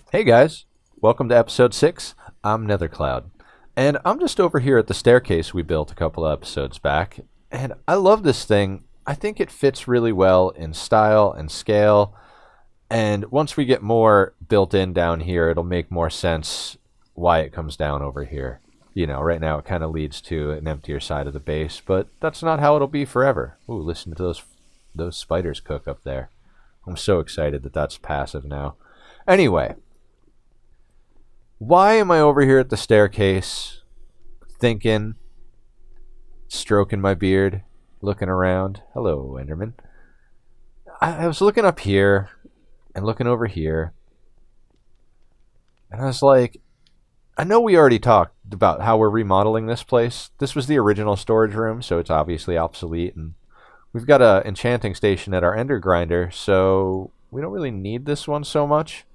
Hey guys, welcome to episode 6. I'm Nethercloud, and I'm just over here at the staircase we built a couple of episodes back, and I love this thing. I think it fits really well in style and scale, and once we get more built in down here, it'll make more sense why it comes down over here. Right now it kind of leads to an emptier side of the base, but that's not how it'll be forever. Ooh, listen to those spiders cook up there. I'm so excited that that's passive now. Anyway, why am I over here at the staircase, thinking, stroking my beard, looking around? Hello, Enderman. I was looking up here and looking over here, and I was like, I know we already talked about how we're remodeling this place. This was the original storage room, so it's obviously obsolete, and we've got a enchanting station at our ender grinder, so we don't really need this one so much.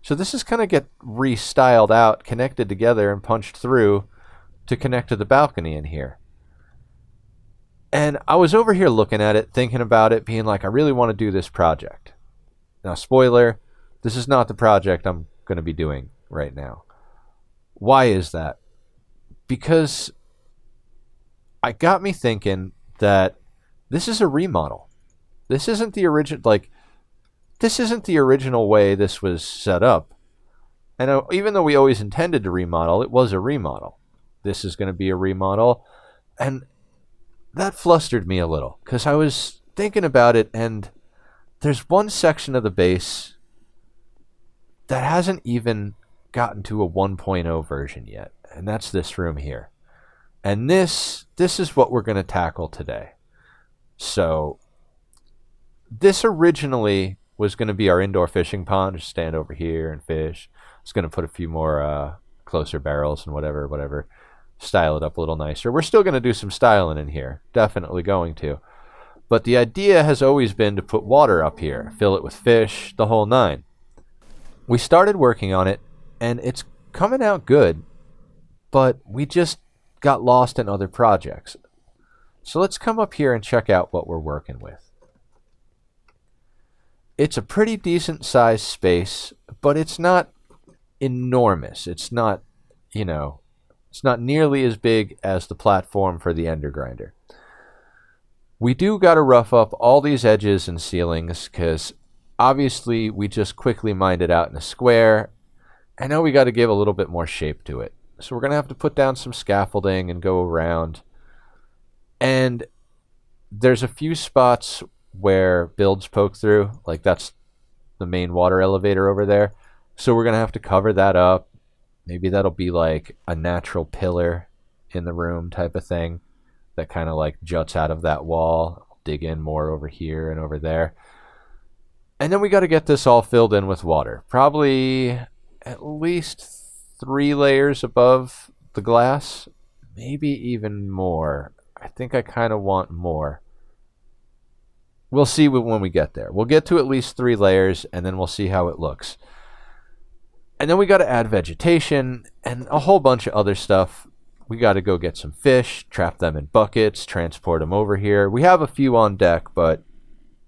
So this is going to get restyled out, connected together, and punched through to connect to the balcony in here. And I was over here looking at it, thinking about it, being like, I really want to do this project. Now, spoiler, this is not the project I'm going to be doing right now. Why is that? Because it got me thinking that this is a remodel. This isn't the original way this was set up. And even though we always intended to remodel, it was a remodel. This is going to be a remodel. And that flustered me a little because I was thinking about it, and there's one section of the base that hasn't even gotten to a 1.0 version yet, and that's this room here. And this is what we're going to tackle today. So this originally was going to be our indoor fishing pond. Just stand over here and fish. It's going to put a few more closer barrels and whatever. Style it up a little nicer. We're still going to do some styling in here. Definitely going to. But the idea has always been to put water up here. Fill it with fish, the whole nine. We started working on it, and it's coming out good, but we just got lost in other projects. So let's come up here and check out what we're working with. It's a pretty decent sized space, but it's not enormous. It's not, it's not nearly as big as the platform for the ender grinder. We do got to rough up all these edges and ceilings because obviously we just quickly mined it out in a square. I know we got to give a little bit more shape to it. So we're going to have to put down some scaffolding and go around. And there's a few spots where builds poke through. Like that's the main water elevator over there. So we're going to have to cover that up. Maybe that'll be like a natural pillar in the room type of thing that kind of like juts out of that wall. Dig in more over here and over there. And then we got to get this all filled in with water. Probably at least 3 layers above the glass, maybe even more. I think I kind of want more. We'll see when we get there. We'll get to at least 3 layers, and then we'll see how it looks. And then we got to add vegetation and a whole bunch of other stuff. We got to go get some fish, trap them in buckets, transport them over here. We have a few on deck, but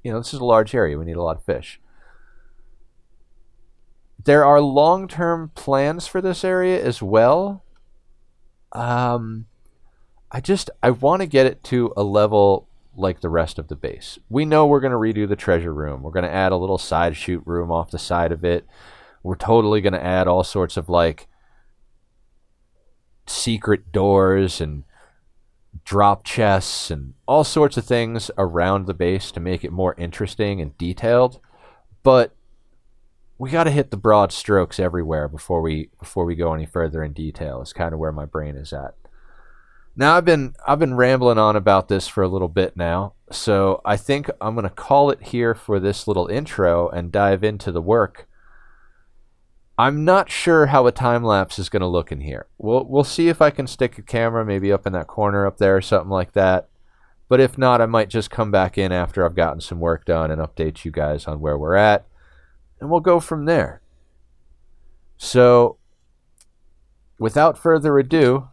this is a large area. We need a lot of fish. There are long-term plans for this area as well. I want to get it to a level like the rest of the base. We know we're going to redo the treasure room. We're going to add a little side chute room off the side of it. We're totally going to add all sorts of like secret doors and drop chests and all sorts of things around the base to make it more interesting and detailed. But we got to hit the broad strokes everywhere before we go any further in detail. Is kind of where my brain is at. Now I've been rambling on about this for a little bit now, so I think I'm going to call it here for this little intro and dive into the work. I'm not sure how a time lapse is going to look in here. We'll see if I can stick a camera maybe up in that corner up there or something like that. But if not, I might just come back in after I've gotten some work done and update you guys on where we're at. And we'll go from there. So, without further ado,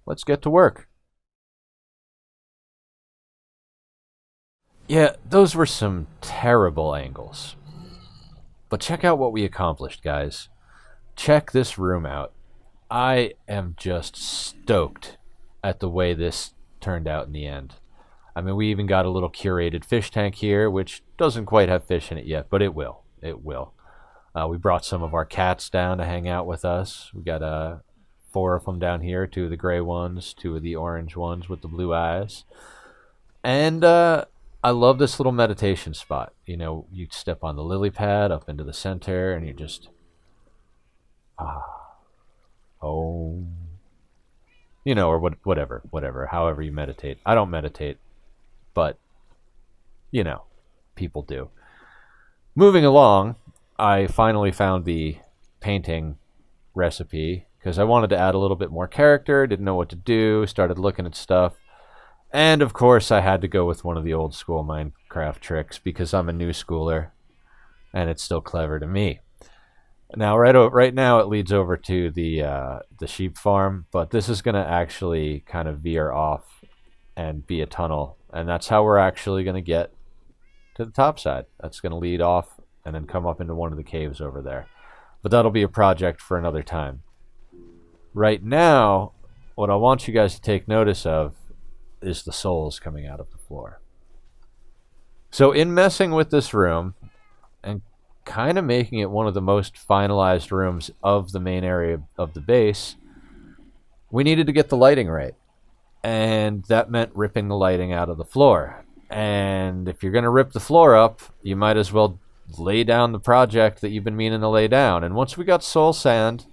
let's get to work. Yeah, those were some terrible angles. But check out what we accomplished, guys. Check this room out. I am just stoked at the way this turned out in the end. I mean, we even got a little curated fish tank here, which doesn't quite have fish in it yet, but it will. It will. We brought some of our cats down to hang out with us. We got 4 of them down here, 2 of the gray ones, 2 of the orange ones with the blue eyes. And I love this little meditation spot. You know, you step on the lily pad up into the center, and you just... oh, you know, or whatever, however you meditate. I don't meditate, but, you know, people do. Moving along, I finally found the painting recipe because I wanted to add a little bit more character, didn't know what to do, started looking at stuff. And, of course, I had to go with one of the old school Minecraft tricks because I'm a new schooler, and it's still clever to me. Now, right now, it leads over to the sheep farm, but this is going to actually kind of veer off and be a tunnel, and that's how we're actually going to get to the top side. That's going to lead off and then come up into one of the caves over there. But that'll be a project for another time. Right now, what I want you guys to take notice of is the souls coming out of the floor. So in messing with this room and kind of making it one of the most finalized rooms of the main area of the base, we needed to get the lighting right. And that meant ripping the lighting out of the floor. And if you're going to rip the floor up, you might as well lay down the project that you've been meaning to lay down. And once we got soul sand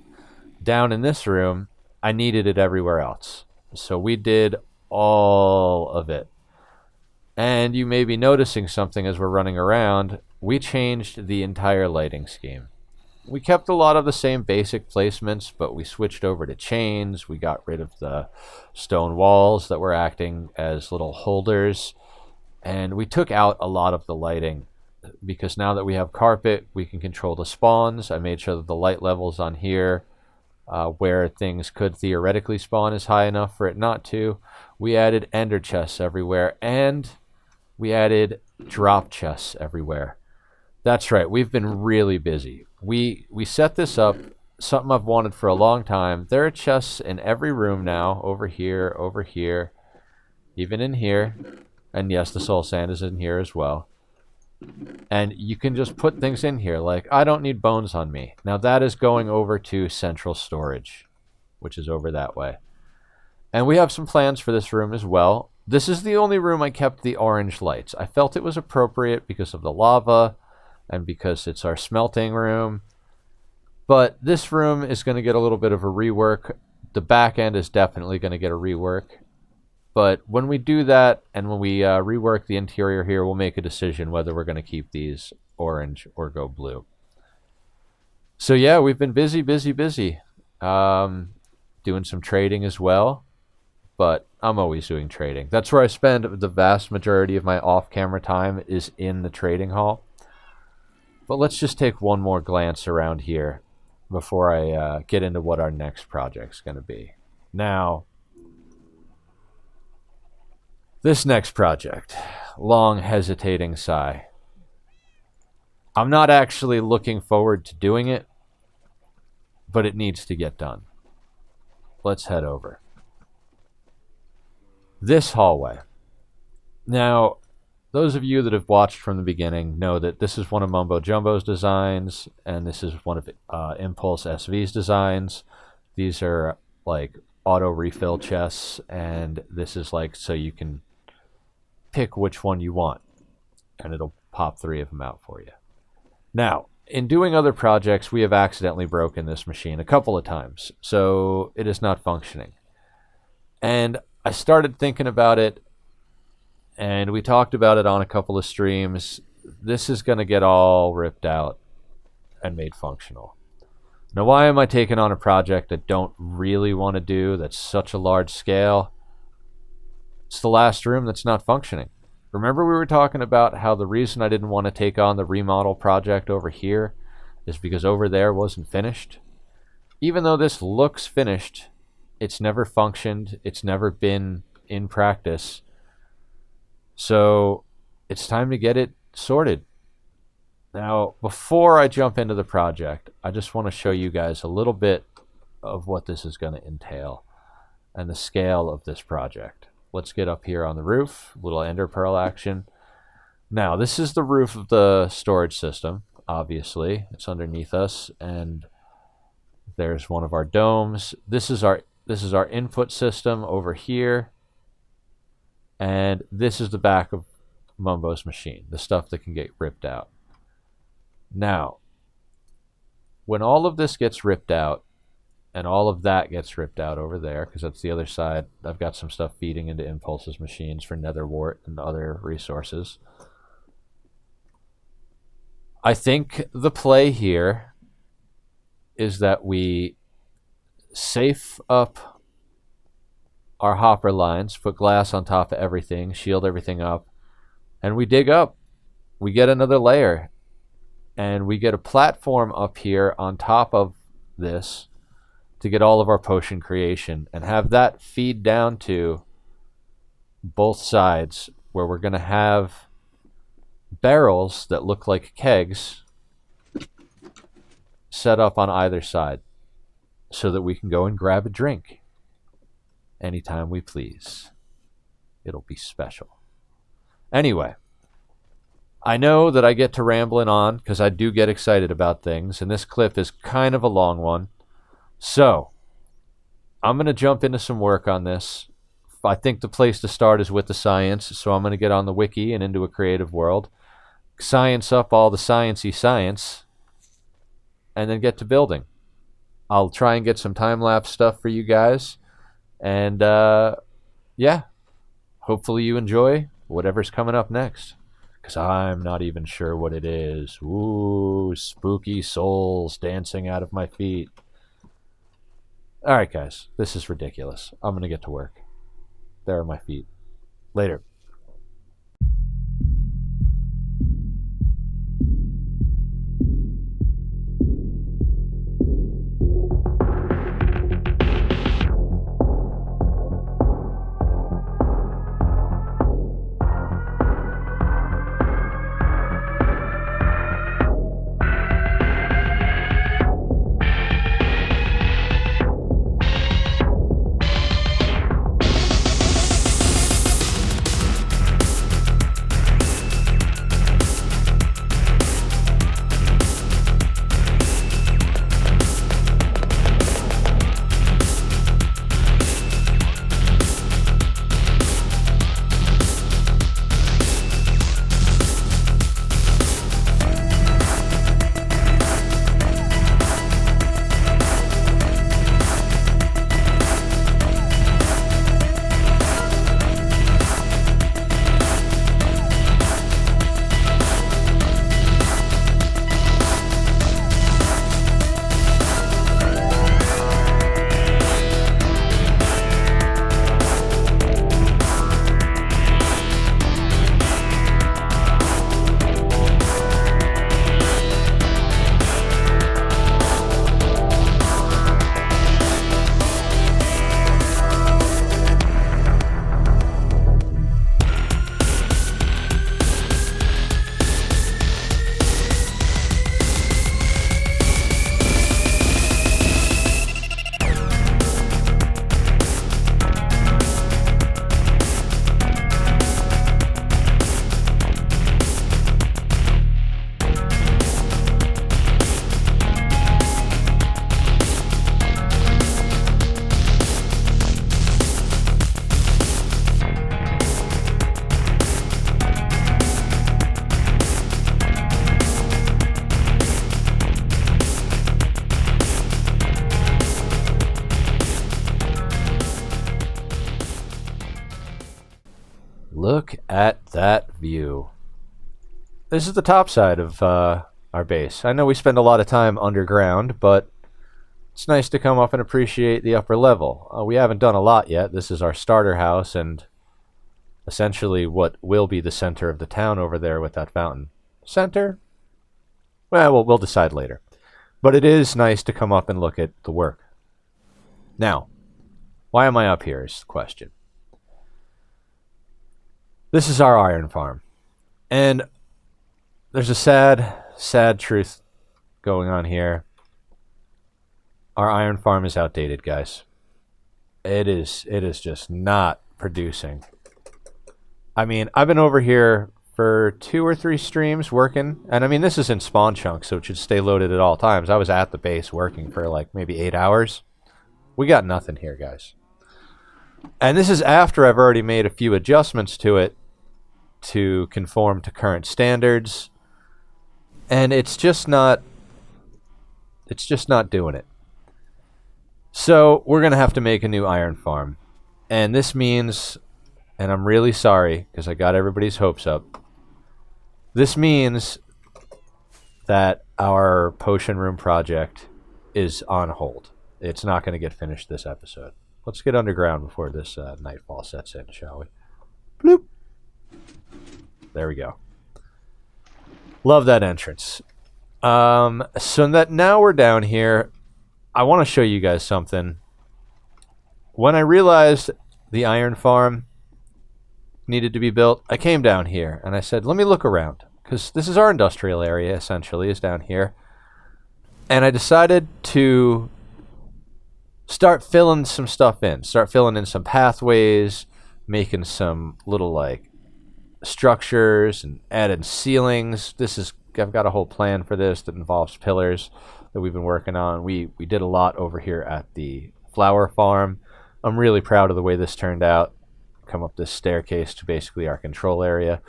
down in this room, I needed it everywhere else. So we did all of it. And you may be noticing something as we're running around. We changed the entire lighting scheme. We kept a lot of the same basic placements, but we switched over to chains. We got rid of the stone walls that were acting as little holders. And we took out a lot of the lighting because now that we have carpet, we can control the spawns. I made sure that the light levels on here, where things could theoretically spawn, is high enough for it not to. We added ender chests everywhere, and we added drop chests everywhere. That's right, we've been really busy. We set this up, something I've wanted for a long time. There are chests in every room now, over here, even in here. And yes, the soul sand is in here as well. And you can just put things in here, like, I don't need bones on me. Now that is going over to central storage, which is over that way. And we have some plans for this room as well. This is the only room I kept the orange lights. I felt it was appropriate because of the lava and because it's our smelting room. But this room is going to get a little bit of a rework. The back end is definitely going to get a rework. But when we do that and when we rework the interior here, we'll make a decision whether we're going to keep these orange or go blue. So yeah, we've been busy. Doing some trading as well. But I'm always doing trading. That's where I spend the vast majority of my off-camera time, is in the trading hall. But let's just take one more glance around here before I get into what our next project's going to be. Now, this next project, long hesitating sigh. I'm not actually looking forward to doing it, but it needs to get done. Let's head over. This hallway. Now, those of you that have watched from the beginning know that this is one of Mumbo Jumbo's designs, and this is one of Impulse SV's designs. These are like auto refill chests, and this is like so you can pick which one you want, and it'll pop 3 of them out for you. Now, in doing other projects, we have accidentally broken this machine a couple of times, so it is not functioning. And I started thinking about it, and we talked about it on a couple of streams. This is going to get all ripped out and made functional. Now, why am I taking on a project I don't really want to do that's such a large scale? It's the last room that's not functioning. Remember we were talking about how the reason I didn't want to take on the remodel project over here is because over there wasn't finished? Even though this looks finished, it's never functioned. It's never been in practice. So it's time to get it sorted. Now, before I jump into the project, I just want to show you guys a little bit of what this is going to entail and the scale of this project. Let's get up here on the roof, little ender pearl action. Now, this is the roof of the storage system, obviously. It's underneath us, and there's one of our domes. This is our input system over here, and this is the back of Mumbo's machine, the stuff that can get ripped out. Now, when all of this gets ripped out, and all of that gets ripped out over there, because that's the other side, I've got some stuff feeding into Impulse's machines for nether wart and other resources. I think the play here is that we safe up our hopper lines, put glass on top of everything, shield everything up, and we dig up. We get another layer, and we get a platform up here on top of this to get all of our potion creation, and have that feed down to both sides, where we're going to have barrels that look like kegs set up on either side so that we can go and grab a drink anytime we please. It'll be special. Anyway, I know that I get to rambling on because I do get excited about things, and this clip is kind of a long one. So, I'm going to jump into some work on this. I think the place to start is with the science, so I'm going to get on the wiki and into a creative world, science up all the sciencey science, and then get to building. I'll try and get some time-lapse stuff for you guys, and yeah, hopefully you enjoy whatever's coming up next, because I'm not even sure what it is. Ooh, spooky souls dancing out of my feet. Alright guys, this is ridiculous. I'm gonna get to work. There are my feet. Later. Look at that view. This is the top side of our base. I know we spend a lot of time underground, but it's nice to come up and appreciate the upper level. We haven't done a lot yet. This is our starter house and essentially what will be the center of the town over there with that fountain. Center? Well, we'll decide later. But it is nice to come up and look at the work. Now, why am I up here is the question. This is our iron farm. And there's a sad sad truth going on here. Our iron farm is outdated, guys. It is just not producing. I mean, I've been over here for 2 or 3 streams working, and I mean, this is in spawn chunks, so it should stay loaded at all times. I was at the base working for like maybe 8 hours. We got nothing here, guys. And this is after I've already made a few adjustments to it to conform to current standards, and it's just not doing it. So we're gonna have to make a new iron farm, and this means, and I'm really sorry because I got everybody's hopes up, this means that our potion room project is on hold. It's not going to get finished this episode. Let's get underground before this nightfall sets in, shall we? Bloop. There we go. Love that entrance. So that now we're down here, I want to show you guys something. When I realized the iron farm needed to be built, I came down here and I said, let me look around, because this is our industrial area, essentially, is down here. And I decided to start filling some stuff in, start filling in some pathways, making some little like structures and added ceilings. I've got a whole plan for this that involves pillars that we've been working on. We did a lot over here at the flower farm. I'm really proud of the way this turned out. Come up this staircase to basically our control area.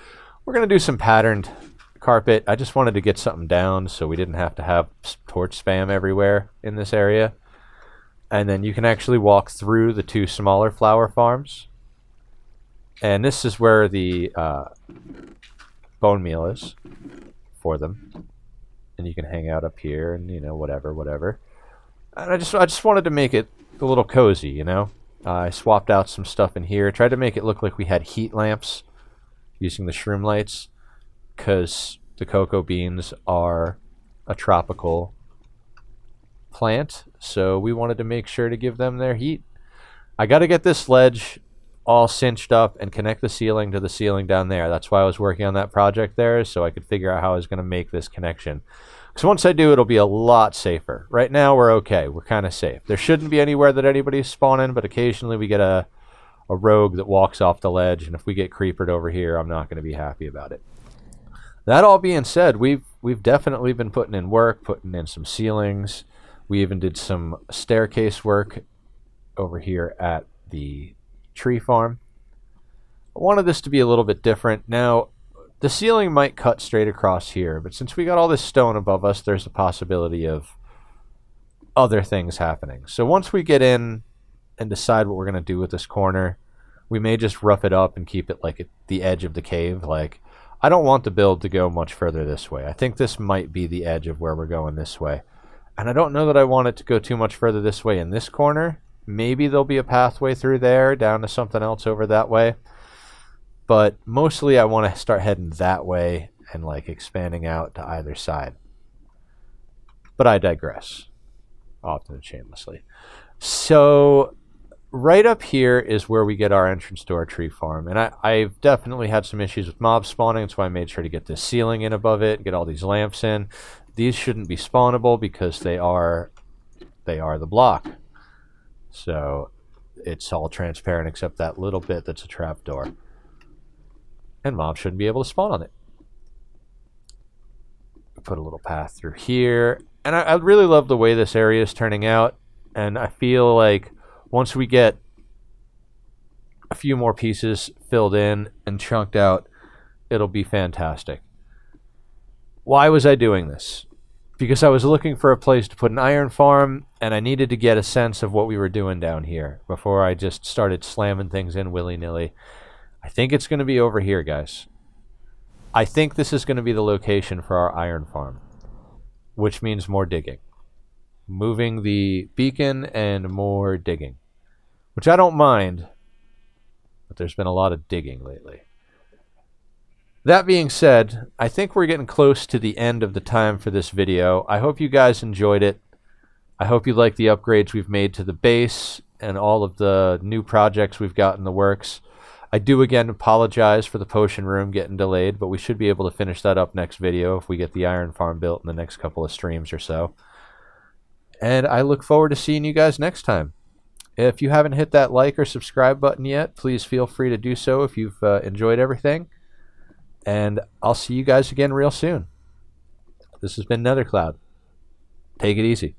We're going to do some patterned carpet. I just wanted to get something down so we didn't have to have torch spam everywhere in this area. And then you can actually walk through the 2 smaller flower farms. And this is where the bone meal is for them. And you can hang out up here and, you know, whatever. And I just wanted to make it a little cozy, you know. I swapped out some stuff in here. Tried to make it look like we had heat lamps using the shroom lights, because the cocoa beans are a tropical plant, so we wanted to make sure to give them their heat. I got to get this ledge all cinched up and connect the ceiling to the ceiling down there. That's why I was working on that project there, so I could figure out how I was going to make this connection. Because once I do, it'll be a lot safer. Right now, we're okay. We're kind of safe. There shouldn't be anywhere that anybody's spawning, but occasionally we get a rogue that walks off the ledge, and if we get creepered over here, I'm not going to be happy about it. That all being said, we've definitely been putting in work, putting in some ceilings. We even did some staircase work over here at the tree farm. I wanted this to be a little bit different. Now, the ceiling might cut straight across here, but since we got all this stone above us, there's a possibility of other things happening. So once we get in and decide what we're going to do with this corner, we may just rough it up and keep it like at the edge of the cave. Like, I don't want the build to go much further this way. I think this might be the edge of where we're going this way. And I don't know that I want it to go too much further this way in this corner. Maybe there'll be a pathway through there down to something else over that way. But mostly I want to start heading that way and like expanding out to either side. But I digress, often and shamelessly. So right up here is where we get our entrance to our tree farm. And I've definitely had some issues with mob spawning. That's why I made sure to get this ceiling in above it, get all these lamps in. These shouldn't be spawnable because they are the block. So it's all transparent except that little bit that's a trapdoor. And mobs shouldn't be able to spawn on it. Put a little path through here. And I really love the way this area is turning out. And I feel like once we get a few more pieces filled in and chunked out, it'll be fantastic. Why was I doing this? Because I was looking for a place to put an iron farm, and I needed to get a sense of what we were doing down here before I just started slamming things in willy-nilly. I think it's going to be over here, guys. I think this is going to be the location for our iron farm, which means more digging. Moving the beacon and more digging, which I don't mind, but there's been a lot of digging lately. That being said, I think we're getting close to the end of the time for this video. I hope you guys enjoyed it. I hope you like the upgrades we've made to the base and all of the new projects we've got in the works. I do again apologize for the potion room getting delayed, but we should be able to finish that up next video if we get the iron farm built in the next couple of streams or so. And I look forward to seeing you guys next time. If you haven't hit that like or subscribe button yet, please feel free to do so if you've enjoyed everything. And I'll see you guys again real soon. This has been Nethercloud. Take it easy.